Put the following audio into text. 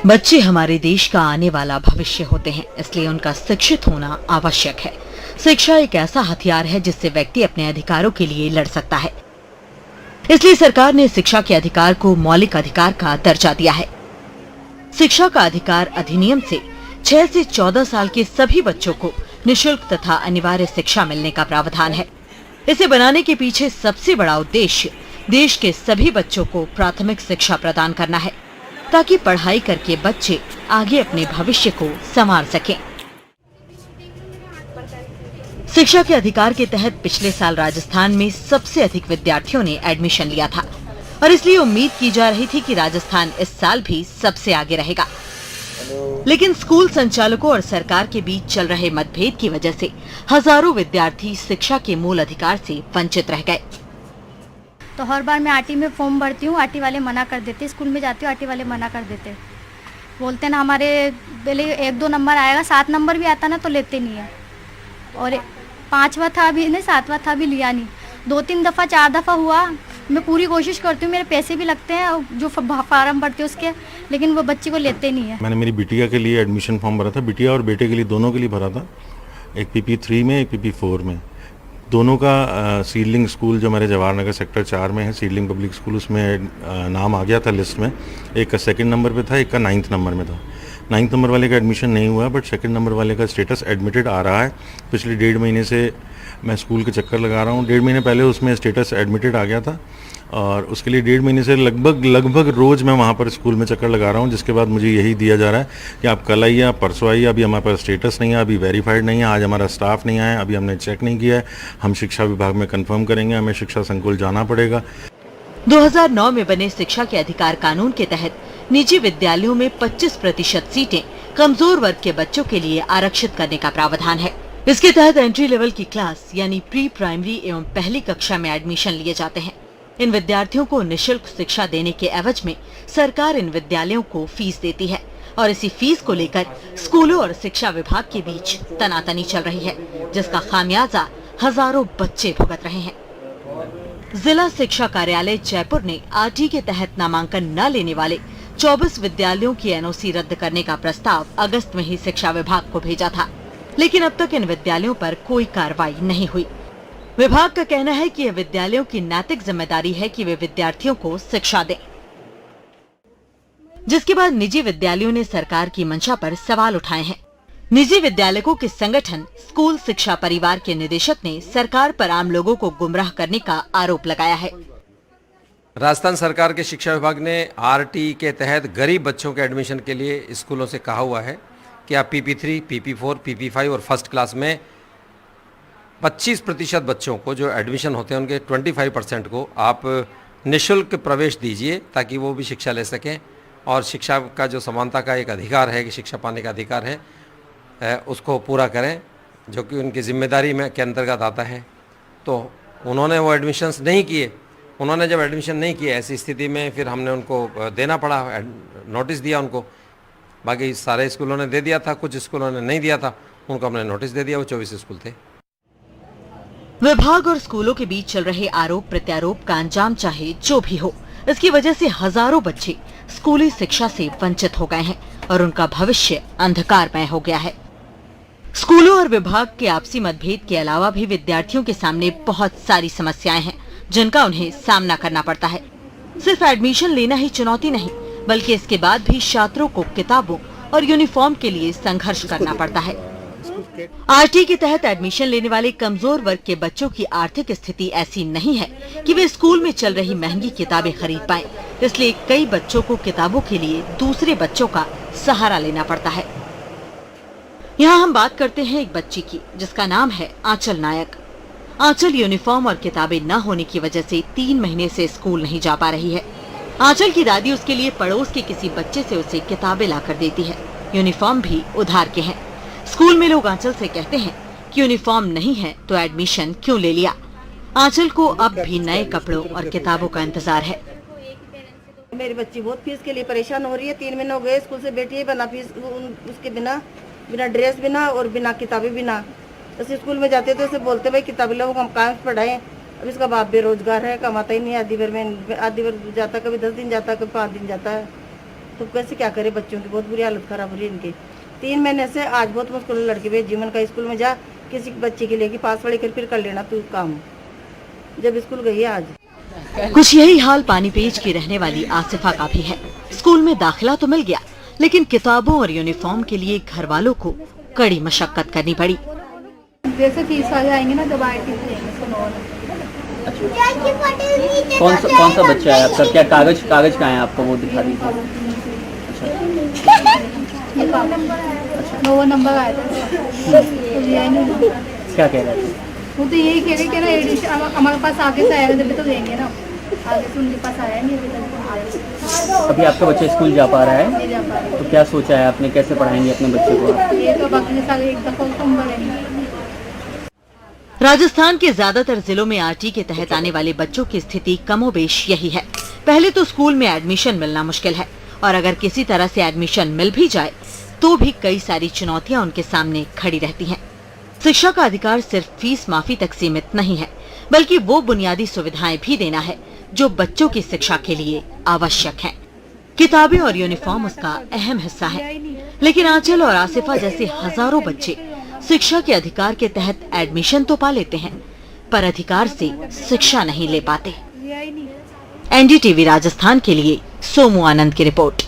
बच्चे हमारे देश का आने वाला भविष्य होते हैं, इसलिए उनका शिक्षित होना आवश्यक है। शिक्षा एक ऐसा हथियार है जिससे व्यक्ति अपने अधिकारों के लिए लड़ सकता है। इसलिए सरकार ने शिक्षा के अधिकार को मौलिक अधिकार का दर्जा दिया है। शिक्षा का अधिकार अधिनियम से 6 से 14 साल के सभी बच्चों को निःशुल्क तथा अनिवार्य शिक्षा मिलने का प्रावधान है। इसे बनाने के पीछे सबसे बड़ा उद्देश्य देश के सभी बच्चों को प्राथमिक शिक्षा प्रदान करना है, ताकि पढ़ाई करके बच्चे आगे अपने भविष्य को संवार सकें। शिक्षा के अधिकार के तहत पिछले साल राजस्थान में सबसे अधिक विद्यार्थियों ने एडमिशन लिया था और इसलिए उम्मीद की जा रही थी कि राजस्थान इस साल भी सबसे आगे रहेगा। लेकिन स्कूल संचालकों और सरकार के बीच चल रहे मतभेद की वजह से हजारों विद्यार्थी शिक्षा के मूल अधिकार से वंचित रह गए। तो हर बार मैं आरटी में फॉर्म भरती हूँ, आरटी वाले मना कर देते। स्कूल में जाती हूँ, आरटी वाले मना कर देते, बोलते ना हमारे पहले 1-2 नंबर आएगा, 7 नंबर भी आता ना तो लेते नहीं है। और 5वां था अभी नहीं, 7वां था अभी लिया नहीं। 2-3 दफ़ा 4 दफ़ा हुआ। मैं पूरी कोशिश करती हूँ, मेरे पैसे भी लगते हैं जो फार्म भरते हैं उसके, लेकिन वो बच्चे को लेते नहीं है। मैंने मेरी बिटिया के लिए एडमिशन फॉर्म भरा था, बिटिया और बेटे के लिए दोनों के लिए भरा था, एक PP3 में एक PP4 में। दोनों का सीडलिंग स्कूल जो हमारे जवाहर नगर सेक्टर 4 में है, सीडलिंग पब्लिक स्कूल, उसमें नाम आ गया था लिस्ट में। एक का 2nd नंबर पे था, एक का 9th नंबर में था। 9th नंबर वाले का एडमिशन नहीं हुआ, बट 2nd नंबर वाले का स्टेटस एडमिटेड आ रहा है। पिछले 1.5 महीने से मैं स्कूल के चक्कर लगा रहा हूँ। 1.5 महीने पहले उसमें स्टेटस एडमिटेड आ गया था और उसके लिए 1.5 महीने से लगभग रोज़ मैं वहाँ पर स्कूल में चक्कर लगा रहा हूँ, जिसके बाद मुझे यही दिया जा रहा है कि आप कल आइए, आप परसों आइए, अभी हमारे पास स्टेटस नहीं है, अभी वेरीफाइड नहीं है, आज हमारा स्टाफ नहीं आया, अभी हमने चेक नहीं किया है, हम शिक्षा विभाग में कंफर्म करेंगे, हमें शिक्षा संकुल जाना पड़ेगा। 2009 में बने शिक्षा के अधिकार कानून के तहत निजी विद्यालयों में 25% सीटें कमजोर वर्ग के बच्चों के लिए आरक्षित करने का प्रावधान है। इसके तहत एंट्री लेवल की क्लास यानी प्री प्राइमरी एवं पहली कक्षा में एडमिशन लिए जाते हैं। इन विद्यार्थियों को निःशुल्क शिक्षा देने के एवज में सरकार इन विद्यालयों को फीस देती है और इसी फीस को लेकर स्कूलों और शिक्षा विभाग के बीच तनातनी चल रही है, जिसका खामियाजा हजारों बच्चे भुगत रहे हैं। जिला शिक्षा कार्यालय जयपुर ने आरटी के तहत नामांकन न लेने वाले 24 विद्यालयों की एनओसी रद्द करने का प्रस्ताव अगस्त में ही शिक्षा विभाग को भेजा था, लेकिन अब तक इन विद्यालयों पर कोई कार्रवाई नहीं हुई। विभाग का कहना है कि यह विद्यालयों की नैतिक जिम्मेदारी है कि वे विद्यार्थियों को शिक्षा दें, जिसके बाद निजी विद्यालयों ने सरकार की मंशा पर सवाल उठाए हैं। निजी विद्यालयों के संगठन स्कूल शिक्षा परिवार के निदेशक ने सरकार पर आम लोगों को गुमराह करने का आरोप लगाया है। राजस्थान सरकार के शिक्षा विभाग ने आरटी के तहत गरीब बच्चों के एडमिशन के लिए स्कूलों से कहा हुआ है कि आप PP3, PP4, PP5 और फर्स्ट क्लास में 25% बच्चों को जो एडमिशन होते हैं उनके 25% को आप निःशुल्क प्रवेश दीजिए, ताकि वो भी शिक्षा ले सकें। और शिक्षा का जो समानता का एक अधिकार है कि शिक्षा पाने का अधिकार है, उसको पूरा करें, जो कि उनकी जिम्मेदारी में के अंतर्गत आता है। तो उन्होंने वो एडमिशन्स नहीं किए। उन्होंने जब एडमिशन नहीं किए, ऐसी स्थिति में फिर हमने उनको देना पड़ा, नोटिस दिया उनको। बाकी सारे स्कूलों ने दे दिया था, कुछ स्कूलों ने नहीं दिया था, उनको हमने नोटिस दे दिया। वो 24 स्कूल थे। विभाग और स्कूलों के बीच चल रहे आरोप प्रत्यारोप का अंजाम चाहे जो भी हो, इसकी वजह से हजारों बच्चे स्कूली शिक्षा से वंचित हो गए हैं और उनका भविष्य अंधकारमय हो गया है। स्कूलों और विभाग के आपसी मतभेद के अलावा भी विद्यार्थियों के सामने बहुत सारी समस्याएं हैं, जिनका उन्हें सामना करना पड़ता है। सिर्फ एडमिशन लेना ही चुनौती नहीं, बल्कि इसके बाद भी छात्रों को किताबों और यूनिफॉर्म के लिए संघर्ष करना पड़ता है। आरटी के तहत एडमिशन लेने वाले कमजोर वर्ग के बच्चों की आर्थिक स्थिति ऐसी नहीं है कि वे स्कूल में चल रही महंगी किताबें खरीद पाएं, इसलिए कई बच्चों को किताबों के लिए दूसरे बच्चों का सहारा लेना पड़ता है। यहाँ हम बात करते हैं एक बच्ची की, जिसका नाम है आंचल नायक। आंचल यूनिफॉर्म और किताबें न होने की वजह से 3 महीने से स्कूल नहीं जा पा रही है। आंचल की दादी उसके लिए पड़ोस के किसी बच्चे से उसे किताबें लाकर देती है। यूनिफॉर्म भी उधार के हैं। स्कूल में लोग आंचल से कहते हैं कि यूनिफॉर्म नहीं है तो एडमिशन क्यों ले लिया। आंचल को अब भी नए कपड़ों और किताबों का इंतजार है। मेरी बच्ची बहुत फीस के लिए परेशान हो रही है। 3 महीने हो गए स्कूल से बैठी है, बिना फीस, उसके बिना ड्रेस बिना और बिना किताबें बिना। ऐसे स्कूल में जाते तो उसे बोलते भाई किताबें लो, हम कहाँ पढ़ाएं। अब इसका बाप बेरोजगार है, कमाता ही नहीं। आधी बार जाता, कभी 10 दिन जाता, कभी 5 दिन जाता है। तो कैसे क्या करे, बच्चों की बहुत बुरी हालत खराब हो रही है इनकी। 3 महीने से आज बहुत मुश्किल लड़के भेज जीवन का स्कूल में जा, किसी बच्चे के लिए कि पास पढ़ी कर फिर कर लेना तू काम, जब स्कूल गई है आज। कुछ यही हाल पानीपेच की रहने वाली आसिफा का भी है। स्कूल में दाखिला तो मिल गया, लेकिन किताबों और यूनिफॉर्म के लिए घर वालों को कड़ी मशक्कत करनी पड़ी। जैसे फीस वाले आएंगे ना जब आईटी कौन सा बच्चा है आपका? क्या कागज कहाँ है आपका, वो दिखा दीजिए। नंबर नंबर आया था तो लिया ही नहीं। क्या कह रहे थे? वो तो यही कह रहे कि ना एडिशन हमारे पास आगे से आएगा जब तो देंगे ना, आगे से उनके पास आया नहीं अभी तक। अभी आपका बच्चा स्कूल जा पा रहा है, नहीं जा पा रहे। तो क्या सोचा है आपने, कैसे पढ़ाएंगे अपने बच्चे को आप? ये तो अगले साल एक दफा फॉर्म भरेंगे। राजस्थान के ज्यादातर जिलों में आरटी के तहत आने वाले बच्चों की स्थिति कमोबेश यही है। पहले तो स्कूल में एडमिशन मिलना मुश्किल है, और अगर किसी तरह से एडमिशन मिल भी जाए तो भी कई सारी चुनौतियां उनके सामने खड़ी रहती हैं। शिक्षा का अधिकार सिर्फ फीस माफी तक सीमित नहीं है, बल्कि वो बुनियादी सुविधाएं भी देना है जो बच्चों की शिक्षा के लिए आवश्यक हैं। किताबें और यूनिफॉर्म उसका अहम हिस्सा है, लेकिन आंचल और आसिफा जैसे हजारों बच्चे शिक्षा के अधिकार के तहत एडमिशन तो पा लेते हैं, पर अधिकार से शिक्षा नहीं ले पाते। एनडीटीवी राजस्थान के लिए सोमू आनंद की रिपोर्ट।